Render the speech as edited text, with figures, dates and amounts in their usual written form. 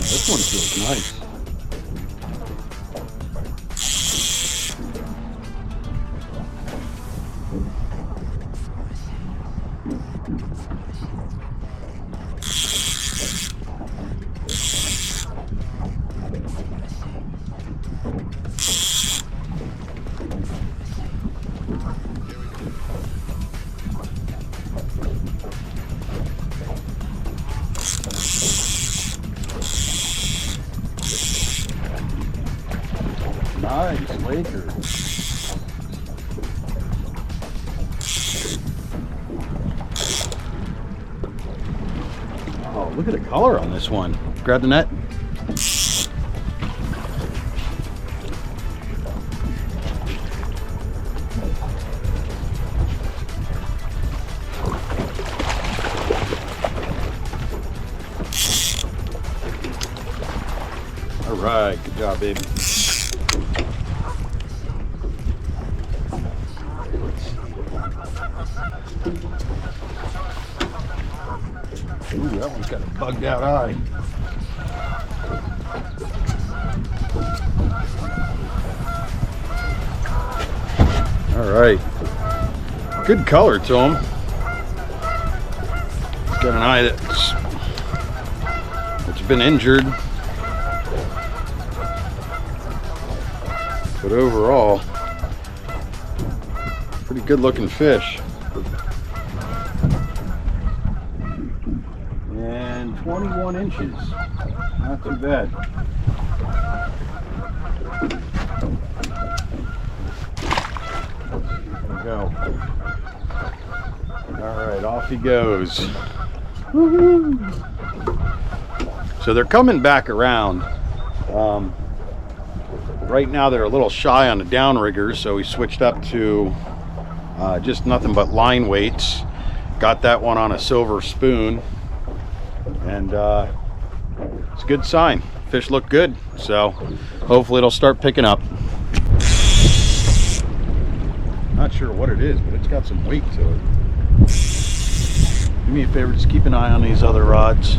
This one feels nice. Nice Laker. Oh, look at the color on this one. Grab the net. All right, good job, baby. Ooh, that one's got a bugged out eye. All right. Good color to him. He's got an eye that's been injured. But overall, pretty good looking fish. And 21 inches. Not too bad. There we go. Alright, off he goes. Woohoo! So they're coming back around. Right now they're a little shy on the downriggers, so we switched up to just nothing but line weights. Got that one on a silver spoon, and it's a good sign. Fish look good, so hopefully it'll start picking up. Not sure what it is, but it's got some weight to it. Do me a favor, just keep an eye on these other rods.